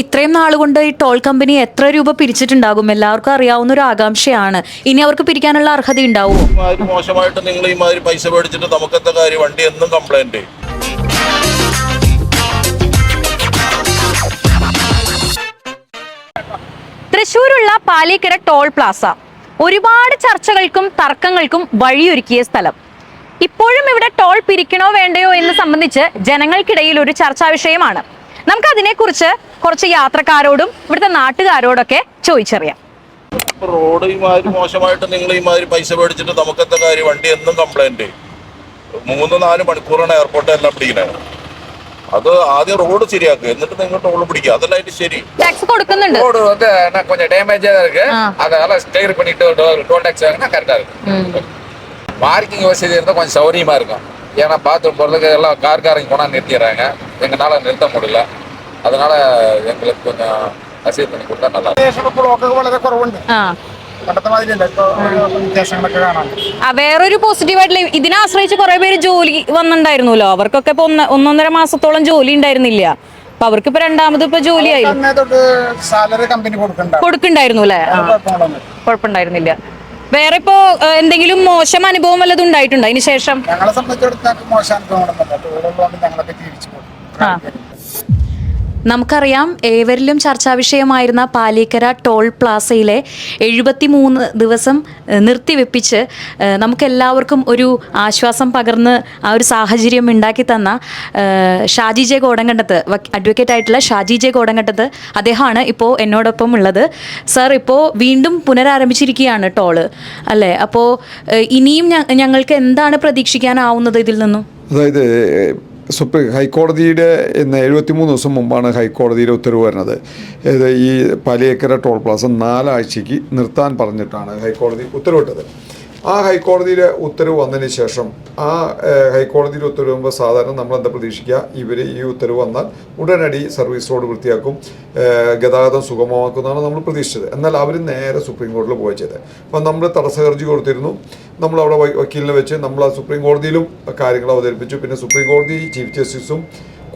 ഇത്രയും നാളുകൊണ്ട് ഈ toll company എത്ര രൂപ പിരിച്ചിട്ടുണ്ടാകും? എല്ലാവർക്കും അറിയാവുന്ന ഒരു ആകാംക്ഷയാണ്. ഇനി അവർക്ക് പിരിക്കാനുള്ള അർഹത ഉണ്ടാവുമോ? മോശമായിട്ട് നിങ്ങൾ ഈ മാതിരി പൈസ മേടിച്ചിട്ട് നമുക്കെന്താ കാര്യം? വണ്ടി എന്നും കംപ്ലൈന്റ്. തൃശ്ശൂരുള്ള പാലിക്കര ടോൾ പ്ലാസ ഒരുപാട് ചർച്ചകൾക്കും തർക്കങ്ങൾക്കും വഴിയൊരുക്കിയ സ്ഥലം. ഇപ്പോഴും ഇവിടെ ടോൾ പിരിക്കണോ വേണ്ടയോ എന്ന് സംബന്ധിച്ച് ജനങ്ങൾക്കിടയിൽ ഒരു ചർച്ചാ വിഷയമാണ്. നമുക്ക് അതിനെക്കുറിച്ച് കുറച്ച് യാത്രക്കാരോടും ഇവിടുത്തെ നാട്ടുകാരോടൊക്കെ ചോദിച്ചറിയാം. റോഡ് ഈ മാതിരി മോശമായിട്ട് നിങ്ങൾ ഈ മാതിരി പൈസ മേടിച്ചിട്ട് നമുക്കെന്താ കാര്യം? വണ്ടി എന്നും കംപ്ലൈന്റ്. 3-4 മണിക്കൂറാണ് എയർപോർട്ട് എല്ലാം പിടിക്കുന്നത്. അത് ആദ്യം റോഡ് ശരിയാക്കുക, എന്നിട്ട് നിങ്ങൾ ടോൾ പിടിക്കുക. അതല്ല അതിന്റെ ശരി. ടാക്സ് കൊടുക്കുന്നുണ്ട്. ரோடு வந்து கொஞ்சம் டேமேஜா தான் இருக்கு. அதனால கிளியர் பண்ணிட்டு டோல் டாக்ஸ் வாங்கினா கரெக்டா இருக்கும். பார்க்கிங் வசதி இருந்தால் கொஞ்சம் சௌரியமா இருக்கும். ஏன்னா பாத்ரூம் போகிறதுக்கு எல்லாம் கார்காரங்க கொண்டாந்து நிறுத்திடுறாங்க. எங்களால நிறுத்த முடியல. அதனால எங்களுக்கு கொஞ்சம் வசதி பண்ணி கொடுத்தா நல்லா இருக்கும். ബ്ലോക്ക് വളരെ കുറവുണ്ട്. പണ്ടത്തെ മാതിരിയല്ല, ഇപ്പൊ വ്യത്യാസങ്ങളൊക്കെ കാണാം. വേറൊരു പോസിറ്റീവായിട്ടുള്ള ഇതിനെ ആശ്രയിച്ച് കുറെ പേര് ജോലി വന്നിട്ടുണ്ടായിരുന്നല്ലോ. അവർക്കൊക്കെ ഇപ്പൊ 1.5 മാസത്തോളം ജോലി ഉണ്ടായിരുന്നില്ല. അപ്പൊ അവർക്ക് ഇപ്പൊ രണ്ടാമത് ഇപ്പൊ ജോലിയായി സാലറി കമ്പനി കൊടുക്കണ്ടായിരുന്നു അല്ലേ? കുഴപ്പമുണ്ടായിരുന്നില്ല. വേറെ ഇപ്പോ എന്തെങ്കിലും മോശം അനുഭവം വല്ലതും ഉണ്ടായിട്ടുണ്ടോ അതിന് ശേഷം? ഞങ്ങളെ സംബന്ധിച്ചിടത്തോളം മോശം അനുഭവം ഞങ്ങളൊക്കെ ജീവിച്ചു പോകും. നമുക്കറിയാം, ഏവരിലും ചർച്ചാ വിഷയമായിരുന്ന പാലിക്കര ടോൾ പ്ലാസയിലെ 73 ദിവസം നിർത്തിവെപ്പിച്ച് നമുക്കെല്ലാവർക്കും ഒരു ആശ്വാസം പകർന്ന് ആ ഒരു സാഹചര്യം ഉണ്ടാക്കി തന്ന ഷാജി ജെ കോടങ്കണ്ടത്ത്, അഡ്വക്കേറ്റ് ആയിട്ടുള്ള ഷാജി ജെ കോടങ്കണ്ടത്ത്, അദ്ദേഹമാണ് ഇപ്പോൾ എന്നോടൊപ്പം ഉള്ളത്. സർ, ഇപ്പോൾ വീണ്ടും പുനരാരംഭിച്ചിരിക്കുകയാണ് ടോള് അല്ലേ? അപ്പോൾ ഇനിയും ഞങ്ങൾക്ക് എന്താണ് പ്രതീക്ഷിക്കാനാവുന്നത് ഇതിൽ നിന്നും? അതായത് ഹൈക്കോടതിയുടെ 73 ദിവസം മുമ്പാണ് ഹൈക്കോടതിയുടെ ഉത്തരവ് വരുന്നത്. ഈ പാലിയേക്കര ടോൾ പ്ലാസ 4 ആഴ്ചയ്ക്ക് നിർത്താൻ പറഞ്ഞിട്ടാണ് ഹൈക്കോടതി ഉത്തരവിട്ടത്. ആ ഹൈക്കോടതിയുടെ ഉത്തരവ് വന്നതിന് ശേഷം ഹൈക്കോടതിയുടെ ഉത്തരവ് വരുമ്പോൾ സാധാരണ നമ്മളെന്താ പ്രതീക്ഷിക്കുക? ഇവർ ഈ ഉത്തരവ് വന്നാൽ ഉടനടി സർവീസ് റോഡ് വൃത്തിയാക്കും, ഗതാഗതം സുഗമമാക്കുന്നതാണ് നമ്മൾ പ്രതീക്ഷിച്ചത്. എന്നാൽ അവർ നേരെ സുപ്രീം കോടതിയിൽ പോയി ചെയ്തത്. അപ്പം നമ്മൾ തടസ്സ ഹർജി കൊടുത്തിരുന്നു. നമ്മളവിടെ വക്കീലിനെ വെച്ച് നമ്മൾ ആ സുപ്രീം കോടതിയിലും കാര്യങ്ങൾ അവതരിപ്പിച്ചു. പിന്നെ സുപ്രീം കോടതി ചീഫ് ജസ്റ്റിസും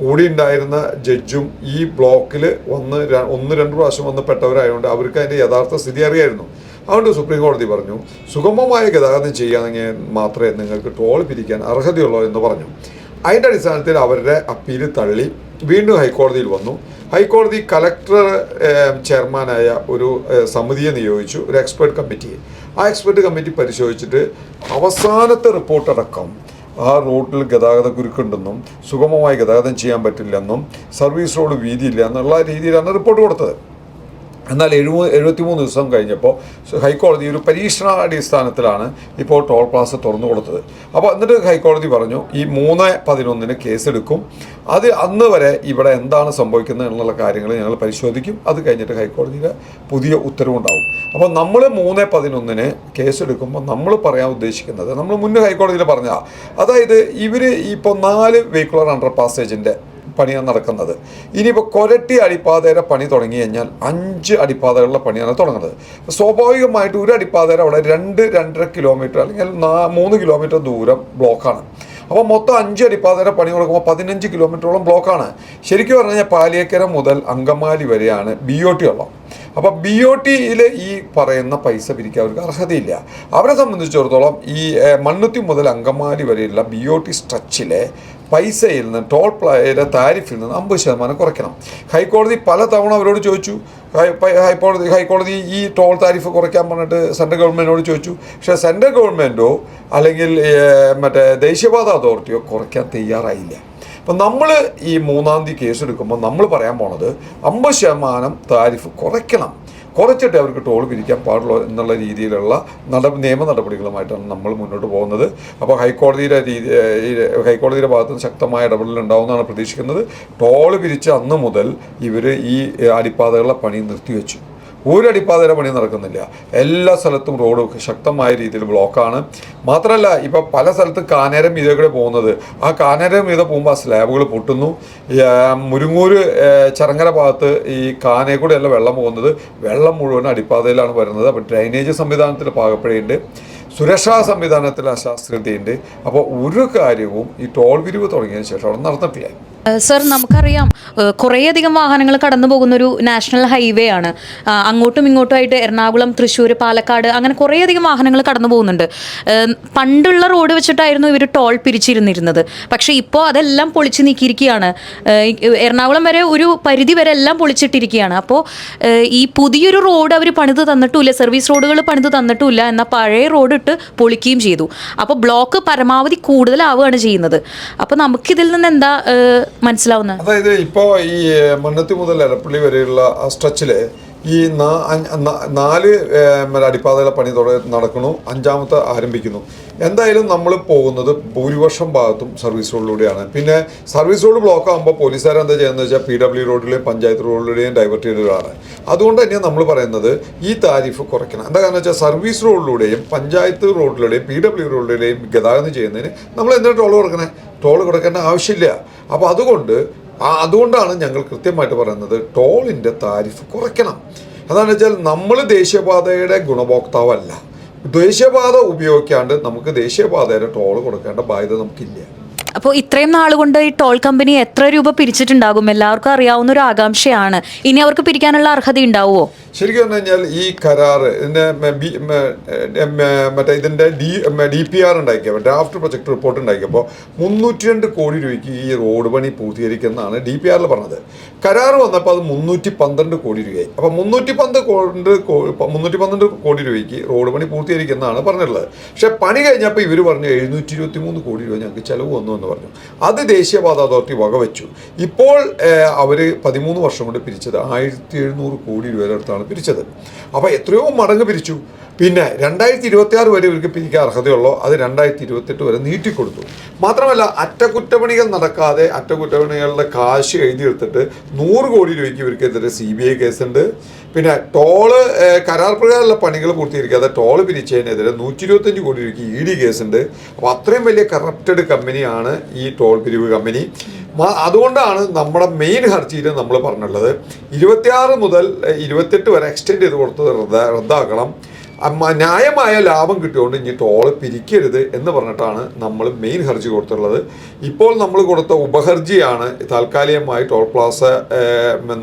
കൂടി ഉണ്ടായിരുന്ന ജഡ്ജും ഈ ബ്ലോക്കിൽ 1-2 പ്രാവശ്യം വന്ന് പെട്ടവരായതുകൊണ്ട് അവർക്ക് അതിൻ്റെ യഥാർത്ഥ സ്ഥിതി അറിയായിരുന്നു. അതുകൊണ്ട് സുപ്രീം കോടതി പറഞ്ഞു, സുഗമമായ ഗതാഗതം ചെയ്യുകയാണെങ്കിൽ മാത്രമേ നിങ്ങൾക്ക് ടോൾ പിരിക്കാൻ അർഹതയുള്ളൂ എന്ന് പറഞ്ഞു. അതിൻ്റെ അടിസ്ഥാനത്തിൽ അവരുടെ അപ്പീൽ തള്ളി വീണ്ടും ഹൈക്കോടതിയിൽ വന്നു. ഹൈക്കോടതി കലക്ടർ ചെയർമാനായ ഒരു സമിതിയെ നിയോഗിച്ചു, ഒരു എക്സ്പേർട്ട് കമ്മിറ്റിയെ. ആ എക്സ്പേർട്ട് കമ്മിറ്റി പരിശോധിച്ചിട്ട് അവസാനത്തെ റിപ്പോർട്ടടക്കം ആ റോഡിൽ ഗതാഗത കുരുക്കുണ്ടെന്നും സുഗമമായി ഗതാഗതം ചെയ്യാൻ പറ്റില്ലെന്നും സർവീസ് റോഡ് വീതിയില്ല എന്നുള്ള രീതിയിലാണ് റിപ്പോർട്ട് കൊടുത്തത്. എന്നാൽ 73 ദിവസം കഴിഞ്ഞപ്പോൾ ഹൈക്കോടതി ഒരു പരീക്ഷണാടിസ്ഥാനത്തിലാണ് ഇപ്പോൾ ടോൾ പ്ലാസ തുറന്നു കൊടുത്തത്. അപ്പോൾ എന്നിട്ട് ഹൈക്കോടതി പറഞ്ഞു, ഈ 3/11 കേസെടുക്കും. അത് അന്ന് വരെ ഇവിടെ എന്താണ് സംഭവിക്കുന്നത് എന്നുള്ള കാര്യങ്ങൾ ഞങ്ങൾ പരിശോധിക്കും. അത് കഴിഞ്ഞിട്ട് ഹൈക്കോടതിയുടെ പുതിയ ഉത്തരവുണ്ടാവും. അപ്പോൾ നമ്മൾ 3/11 കേസെടുക്കുമ്പോൾ നമ്മൾ പറയാൻ ഉദ്ദേശിക്കുന്നത്, നമ്മൾ മുന്നേ ഹൈക്കോടതിയിൽ പറഞ്ഞാൽ, അതായത് ഇവർ ഇപ്പോൾ 4 വെഹിക്കുലർ അണ്ടർ പാസേജിൻ്റെ പണിയാണ് നടക്കുന്നത്. ഇനിയിപ്പോൾ കൊരട്ടി അടിപ്പാതയുടെ പണി തുടങ്ങി കഴിഞ്ഞാൽ 5 അടിപ്പാതകളുടെ പണിയാണ് തുടങ്ങുന്നത്. സ്വാഭാവികമായിട്ട് ഒരു അടിപ്പാതയുടെ അവിടെ 2-2.5 കിലോമീറ്റർ അല്ലെങ്കിൽ 3 കിലോമീറ്റർ ദൂരം ബ്ലോക്കാണ്. അപ്പോൾ മൊത്തം 5 അടിപ്പാതയുടെ പണി കൊടുക്കുമ്പോൾ 15 കിലോമീറ്ററോളം ബ്ലോക്കാണ്. ശരിക്കും പറഞ്ഞു കഴിഞ്ഞാൽ പാലിയേക്കര മുതൽ അങ്കമാലി വരെയാണ് BOT ഉള്ളത്. അപ്പോൾ BOTയിൽ ഈ പറയുന്ന പൈസ പിരിക്കാൻ അവർക്ക് അർഹതയില്ല. അവരെ സംബന്ധിച്ചിടത്തോളം ഈ മണ്ണുത്തി മുതൽ അങ്കമാലി വരെയുള്ള BOT സ്ട്രെച്ചിലെ പൈസയിൽ നിന്ന് ടോൾ പ്ലായുടെ താരിഫിൽ നിന്ന് 50% കുറയ്ക്കണം. ഹൈക്കോടതി പല തവണ അവരോട് ചോദിച്ചു. ഹൈക്കോടതി ഈ ടോൾ താരിഫ് കുറയ്ക്കാൻ പറഞ്ഞിട്ട് സെൻട്രൽ ഗവൺമെൻറ്റിനോട് ചോദിച്ചു. പക്ഷേ സെൻട്രൽ ഗവൺമെൻറ്റോ അല്ലെങ്കിൽ മറ്റേ ദേശീയപാത അതോറിറ്റിയോ കുറയ്ക്കാൻ തയ്യാറായില്ല. അപ്പം നമ്മൾ ഈ 3-ാം തീയതി കേസെടുക്കുമ്പോൾ നമ്മൾ പറയാൻ പോണത് 50% താരിഫ് കുറയ്ക്കണം, കുറച്ചിട്ട് അവർക്ക് ടോൾ പിരിക്കാൻ പാടുള്ളൂ എന്നുള്ള രീതിയിലുള്ള നിയമ നടപടികളുമായിട്ടാണ് നമ്മൾ മുന്നോട്ട് പോകുന്നത്. അപ്പോൾ ഹൈക്കോടതിയുടെ ഭാഗത്ത് നിന്ന് ശക്തമായ ഇടപെടലുണ്ടാവുമെന്നാണ് പ്രതീക്ഷിക്കുന്നത്. ടോൾ പിരിച്ച അന്ന് മുതൽ ഇവർ ഈ അടിപ്പാതകളുടെ പണി നിർത്തിവെച്ചു. ഒരു അടിപ്പാതയുടെ പണി നടക്കുന്നില്ല. എല്ലാ സ്ഥലത്തും റോഡ് ശക്തമായ രീതിയിൽ ബ്ലോക്കാണ്. മാത്രമല്ല, ഇപ്പോൾ പല സ്ഥലത്തും കാനേരം മീതെ കൂടെ പോകുന്നത്, ആ കാനേരം മീതെ പോകുമ്പോൾ ആ സ്ലാബുകൾ പൊട്ടുന്നു. മുരുങ്ങൂര് ചറങ്ങര ഭാഗത്ത് ഈ കാനയിൽ കൂടെയല്ല വെള്ളം പോകുന്നത്, വെള്ളം മുഴുവൻ അടിപ്പാതയിലാണ് വരുന്നത്. അപ്പോൾ ഡ്രൈനേജ് സംവിധാനത്തിൽ പാകപ്പിഴയുണ്ട്, സുരക്ഷാ സംവിധാനത്തിൽ അശാസ്ത്രീയതയുണ്ട്. അപ്പോൾ ഒരു കാര്യവും ഈ ടോൾ പിരിവ് തുടങ്ങിയതിന് ശേഷം അവിടെ നടന്നിട്ടില്ല. സർ നമുക്കറിയാം കുറേയധികം വാഹനങ്ങൾ കടന്നു പോകുന്നൊരു നാഷണൽ ഹൈവേ ആണ്. അങ്ങോട്ടും ഇങ്ങോട്ടുമായിട്ട് എറണാകുളം, തൃശ്ശൂർ, പാലക്കാട് അങ്ങനെ കുറേയധികം വാഹനങ്ങൾ കടന്നു പോകുന്നുണ്ട്. പണ്ടുള്ള റോഡ് വെച്ചിട്ടായിരുന്നു ഇവർ ടോൾ പിരിച്ചിരുന്നിരുന്നത്. പക്ഷേ ഇപ്പോൾ അതെല്ലാം പൊളിച്ച് നീക്കിയിരിക്കുകയാണ്. എറണാകുളം വരെ ഒരു പരിധി വരെ എല്ലാം പൊളിച്ചിട്ടിരിക്കുകയാണ്. അപ്പോൾ ഈ പുതിയൊരു റോഡ് അവർ പണിത് തന്നിട്ടുമില്ല, സർവീസ് റോഡുകൾ പണിത് തന്നിട്ടുമില്ല, എന്നാൽ പഴയ റോഡ് ഇട്ട് പൊളിക്കുകയും ചെയ്തു. അപ്പോൾ ബ്ലോക്ക് പരമാവധി കൂടുതലാവുകയാണ് ചെയ്യുന്നത്. അപ്പോൾ നമുക്കിതിൽ നിന്ന് എന്താ മനസ്സിലാവുന്നത്? അതായത് ഇപ്പോൾ ഈ മണ്ണത്തി മുതൽ എലപ്പള്ളി വരെയുള്ള സ്ട്രെച്ചില് ഈ 4 അടിപ്പാതകളെ പണി നടക്കുന്നു, 5ാമത്തെ ആരംഭിക്കുന്നു. എന്തായാലും നമ്മൾ പോകുന്നത് ഭൂരിപക്ഷം ഭാഗത്തും സർവീസ് റോഡിലൂടെയാണ്. പിന്നെ സർവീസ് റോഡ് ബ്ലോക്ക് ആകുമ്പോൾ പോലീസുകാർ എന്താ ചെയ്യുന്നത് വെച്ചാൽ PW റോഡിലെയും പഞ്ചായത്ത് റോഡിലൂടെയും ഡൈവേർട്ട് ചെയ്തതാണ്. അതുകൊണ്ട് തന്നെ നമ്മൾ പറയുന്നത് ഈ താരിഫ് കുറയ്ക്കണം. എന്താ കാരണം വെച്ചാൽ സർവീസ് റോഡിലൂടെയും പഞ്ചായത്ത് റോഡിലൂടെയും PW റോഡിലൂടെയും ഗതാഗതം ചെയ്യുന്നതിന് നമ്മൾ എന്തിനാ ടോൾ കൊടുക്കണേ? ടോൾ കൊടുക്കേണ്ട ആവശ്യമില്ല. അപ്പോൾ അതുകൊണ്ടാണ് ഞങ്ങൾ കൃത്യമായിട്ട് പറയുന്നത് ടോളിൻ്റെ താരിഫ് കുറയ്ക്കണം. അതാണെന്ന് വെച്ചാൽ നമ്മൾ ദേശീയപാതയുടെ ഗുണഭോക്താവല്ല. ദേശീയപാത ഉപയോഗിക്കാണ്ട് നമുക്ക് ദേശീയപാതയുടെ ടോൾ കൊടുക്കേണ്ട ബാധ്യത നമുക്കില്ല. അപ്പോൾ ഇത്രയും നാളുകൊണ്ട് ഈ ടോൾ കമ്പനി എത്ര രൂപ പിരിച്ചിട്ടുണ്ടാകും? എല്ലാവർക്കും അറിയാവുന്ന ഒരു ആകാംക്ഷയാണ്. ഇനി അവർക്ക് പിരിക്കാനുള്ള അർഹത ഉണ്ടാവുമോ? ശരിക്കും പറഞ്ഞു കഴിഞ്ഞാൽ ഈ കരാറ് ഇതിൻ്റെ DPR ഉണ്ടാക്കിയപ്പോൾ, ഡ്രാഫ്റ്റ് പ്രൊജക്ട് റിപ്പോർട്ട് ഉണ്ടാക്കിയപ്പോൾ 302 കോടി രൂപയ്ക്ക് ഈ റോഡ് പണി പൂർത്തീകരിക്കുന്നതാണ് DPR പറഞ്ഞത്. കരാർ വന്നപ്പോൾ അത് 312 കോടി രൂപയായി. അപ്പോൾ 312 കോടി രൂപയ്ക്ക് റോഡ് പണി പൂർത്തീകരിക്കുന്നതാണ് പറഞ്ഞിട്ടുള്ളത്. പക്ഷേ പണി കഴിഞ്ഞപ്പോൾ ഇവർ പറഞ്ഞു 723 കോടി രൂപ ഞങ്ങൾക്ക് ചിലവ് വന്നു എന്ന് പറഞ്ഞു. അത് ദേശീയപാത അതോറിറ്റി വകവെച്ചു. ഇപ്പോൾ അവർ 13 വർഷം കൊണ്ട് പിരിച്ചത് 1700 കോടി രൂപയുടെ അടുത്താണ് പിരിച്ചത്. അപ്പോൾ എത്രയോ മടങ്ങ് പിരിച്ചു. പിന്നെ 2026 വരെ ഇവർക്ക് പിരിക്കാൻ അർഹതയുള്ളൂ, അത് 2028 വരെ നീട്ടിക്കൊടുത്തു. മാത്രമല്ല അറ്റകുറ്റപ്പണികൾ നടക്കാതെ അറ്റകുറ്റപ്പണികളുടെ കാശ് എഴുതിയെടുത്തിട്ട് 100 കോടി രൂപയ്ക്ക് ഇവർക്കെതിരെ CBI കേസുണ്ട്. പിന്നെ ടോള് കരാർ പ്രകാരമുള്ള പണികൾ പൂർത്തീകരിക്കാതെ ടോള് പിരിച്ചതിനെതിരെ 125 കോടി രൂപയ്ക്ക് ED കേസുണ്ട്. അപ്പോൾ അത്രയും വലിയ കറപ്റ്റഡ് കമ്പനിയാണ് ഈ ടോൾ പിരിവ് കമ്പനി. അതുകൊണ്ടാണ് നമ്മുടെ മെയിൻ ഹർജിയിൽ നമ്മൾ പറഞ്ഞിട്ടുള്ളത് 26 മുതൽ 28 വരെ എക്സ്റ്റെൻഡ് ചെയ്ത് കൊടുത്തത് റദ്ദാക്കണം. ന്യായമായ ലാഭം കിട്ടിയോണ്ട് ഇനി ടോള് പിരിക്കരുത് എന്ന് പറഞ്ഞിട്ടാണ് നമ്മൾ മെയിൻ ഹർജി കൊടുത്തിട്ടുള്ളത്. ഇപ്പോൾ നമ്മൾ കൊടുത്ത ഉപഹർജിയാണ് താൽക്കാലികമായി ടോൾ പ്ലാസ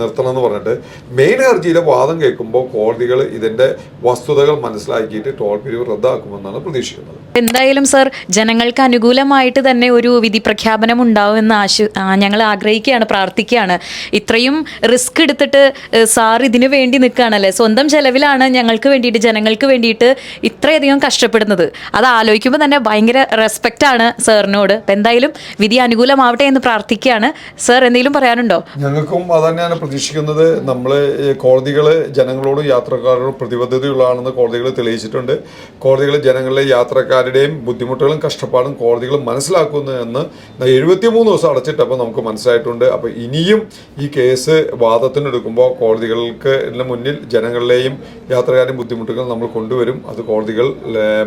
നിർത്തണം എന്ന് പറഞ്ഞിട്ട്. മെയിൻ ഹർജിയിലെ വാദം കേൾക്കുമ്പോൾ കോടതികൾ ഇതിൻ്റെ വസ്തുതകൾ മനസ്സിലാക്കിയിട്ട് ടോൾ പിരിവ് റദ്ദാക്കുമെന്നാണ് പ്രതീക്ഷിക്കുന്നത്. എന്തായാലും സർ, ജനങ്ങൾക്ക് അനുകൂലമായിട്ട് തന്നെ ഒരു വിധി പ്രഖ്യാപനം ഉണ്ടാവുമെന്ന് ഞങ്ങൾ ആഗ്രഹിക്കുകയാണ്, പ്രാർത്ഥിക്കുകയാണ്. ഇത്രയും റിസ്ക് എടുത്തിട്ട് സാർ ഇതിനു വേണ്ടി നിൽക്കുകയാണല്ലേ, സ്വന്തം ചെലവിലാണ് ഞങ്ങൾക്ക് വേണ്ടിയിട്ട്, ജനങ്ങൾക്ക് വേണ്ടിയിട്ട് ഇത്രയധികം കഷ്ടപ്പെടുന്നത്. അത് ആലോചിക്കുമ്പോൾ തന്നെ ഭയങ്കര റെസ്പെക്റ്റ് ആണ് സാറിനോട്. അപ്പം എന്തായാലും വിധി അനുകൂലമാവട്ടെ എന്ന് പ്രാർത്ഥിക്കുകയാണ്. സർ എന്തെങ്കിലും പറയാനുണ്ടോ? ഞങ്ങൾക്കും അത് തന്നെയാണ് പ്രതീക്ഷിക്കുന്നത്. നമ്മൾ കോടതികൾ ജനങ്ങളോടും യാത്രക്കാരോടും പ്രതിബദ്ധതയുള്ളതാണെന്ന് കോടതികൾ തെളിയിച്ചിട്ടുണ്ട്. കോടതികൾ ജനങ്ങളിലെ യാത്രക്കാരുടെയും ബുദ്ധിമുട്ടുകളും കഷ്ടപ്പാടും കോടതികൾ മനസ്സിലാക്കുന്നു എന്ന് 73 ദിവസം അടച്ചിട്ടപ്പോൾ നമുക്ക് മനസ്സിലായിട്ടുണ്ട്. അപ്പോൾ ഇനിയും ഈ കേസ് വാദത്തിനെടുക്കുമ്പോൾ കോടതികൾക്ക് മുന്നിൽ ജനങ്ങളിലെയും യാത്രക്കാരുടെയും ബുദ്ധിമുട്ടുകൾ നമ്മൾ കൊണ്ടുവരും. അത് കോടതികൾ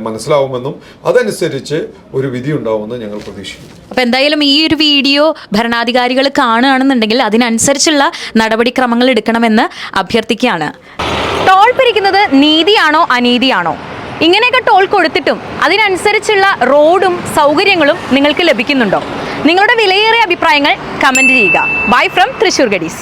മനസ്സിലാവുമെന്നും അതനുസരിച്ച് ഒരു വിധി ഉണ്ടാവുമെന്ന് ഞങ്ങൾ പ്രതീക്ഷിക്കുന്നു. അപ്പോൾ എന്തായാലും ഈ ഒരു വീഡിയോ ഭരണാധികാരികൾ കാണുകയാണെന്നുണ്ടെങ്കിൽ അതിനനുസരിച്ചുള്ള നടപടിക്രമങ്ങൾ എടുക്കണമെന്ന് അഭ്യർത്ഥിക്കുകയാണ്. ടോൾ പിരിക്കുന്നത് നീതിയാണോ അനീതിയാണോ? ഇങ്ങനെയൊക്കെ ടോൾ കൊടുത്തിട്ടും അതിനനുസരിച്ചുള്ള റോഡും സൗകര്യങ്ങളും നിങ്ങൾക്ക് ലഭിക്കുന്നുണ്ടോ? നിങ്ങളുടെ വിലയേറിയ അഭിപ്രായങ്ങൾ കമൻറ്റ് ചെയ്യുക. Bye from Thrissur ഗഡീസ്.